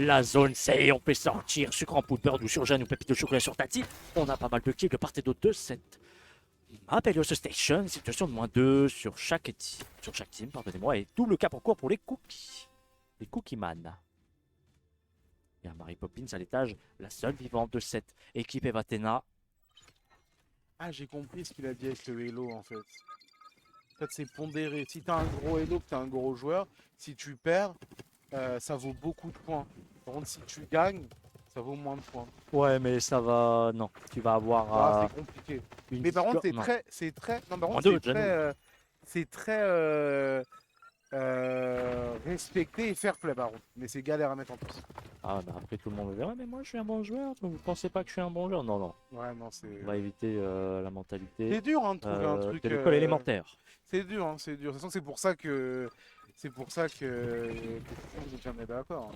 la zone. C'est on peut sortir sucre en poudre, beurre doux sur Jeanne ou pépite de chocolat sur Tati. On a pas mal de kills de part et d'autre de cette map Helios Station. Situation de -2 sur chaque team, pardonnez-moi. Et double cap en cours pour les cookies. Les cookie man. Il y a Mary Poppins à l'étage, la seule vivante de cette équipe Evatena. Ah, j'ai compris ce qu'il a dit avec le Hello en fait. En fait, c'est pondéré. Si t'as un gros Hello, que t'as un gros joueur, si tu perds, ça vaut beaucoup de points. Par contre, si tu gagnes, ça vaut moins de points. Ouais, mais ça va. Non, tu vas Ah, avoir c'est compliqué. une Mais par contre, non. non, par En contre, deux, Jano. c'est très respecté et fair play, par contre. Mais c'est galère à mettre en place. Ah, bah après tout le monde va dire, ouais, mais moi je suis un bon joueur, vous pensez pas que je suis un bon joueur? Non, non, Ouais, non, c'est. on va éviter la mentalité C'est dur hein, de trouver un truc. de l'école élémentaire. C'est dur, hein, c'est dur. De toute façon, c'est pour ça que. C'est pour ça que on n'est jamais d'accord.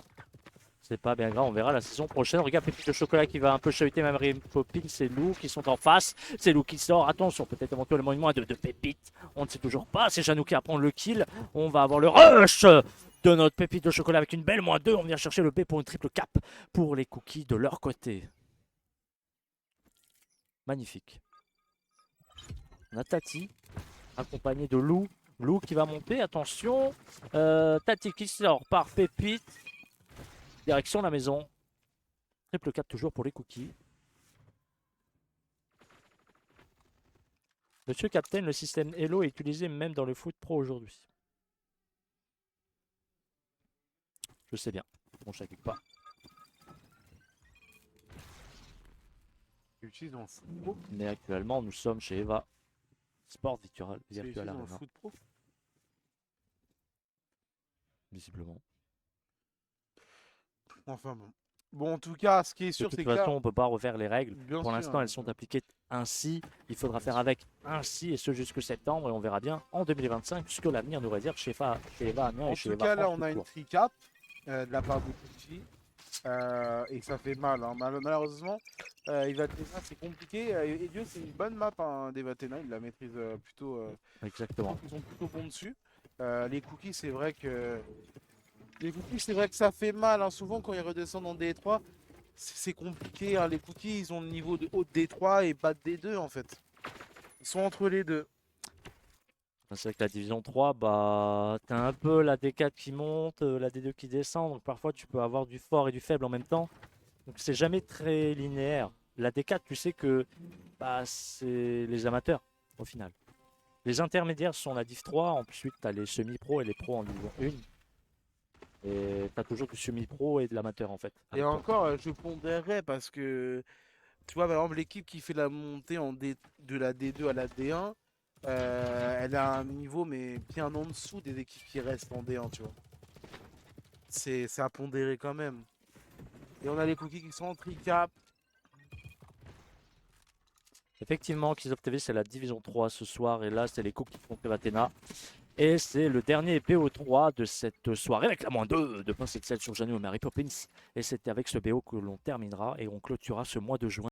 C'est pas bien grave, on verra la saison prochaine. Regarde Pépite de chocolat qui va un peu chahuter même Rim Poppins, c'est Lou qui sont en face. C'est Lou qui sort, attention, peut-être éventuellement une moins de Pépite. On ne sait toujours pas, c'est Janou qui va prendre le kill. On va avoir le rush de notre Pépite de chocolat avec une belle -2. On vient chercher le B pour une triple cap pour les cookies de leur côté. Magnifique. On a Tati, accompagné de Lou. Lou qui va monter, attention. Tati qui sort par Pépite. Direction la maison. Triple cap toujours pour les cookies. Monsieur Captain, le système Hello est utilisé même dans le foot pro aujourd'hui. Je sais bien. Bon, je ne pas. Utilise dans le foot pro. Mais actuellement, nous sommes chez Eva Sport Virtual Dans le Arena. foot pro. Visiblement. Enfin bon. Bon, en tout cas, ce qui est De sûr, toute c'est façon, que. on ne peut pas refaire les règles. Bien Pour sûr, l'instant, hein. elles sont appliquées ainsi. Il faudra faire avec ainsi et ce jusque septembre. Et on verra bien en 2025 ce que l'avenir nous réserve chez Eva Amiens En et chez tout Eva cas, là, France on a tout une court. tricap de la part de Gucci. Et ça fait mal. Hein. Malheureusement, Evatena, c'est compliqué. Et Dieu, c'est une bonne map hein, d'Evatena. Ils la maîtrisent plutôt. Exactement. Ils sont plutôt bons dessus. Les cookies, c'est vrai que. Les cookies, c'est vrai que ça fait mal. Hein. Souvent, quand ils redescendent en D3, c'est compliqué. Hein. Les cookies, ils ont le niveau de haut de D3 et bas de D2 en fait. Ils sont entre les deux. C'est vrai que la division 3, bah, t'as un peu la D4 qui monte, la D2 qui descend. Donc parfois, tu peux avoir du fort et du faible en même temps. Donc c'est jamais très linéaire. La D4, tu sais que bah, c'est les amateurs au final. Les intermédiaires sont la Div 3. Ensuite, tu as les semi-pro et les pros en Division 1. Et tu as toujours du semi-pro et de l'amateur en fait. Et avec toi. encore, je pondérerais parce que, tu vois, par exemple, l'équipe qui fait la montée de la D2 à la D1, elle a un niveau, mais bien en dessous des équipes qui restent en D1, tu vois. C'est à pondérer quand même. Et on a les cookies qui sont en tricap. Effectivement, Kiss of TV, c'est la Division 3 ce soir. Et là, c'est les Cookies contre Athena. Et c'est le dernier BO3 de cette soirée avec la -2 de Pince Excel sur Janu et Mary Poppins. Et c'était avec ce BO que l'on terminera et on clôturera ce mois de juin.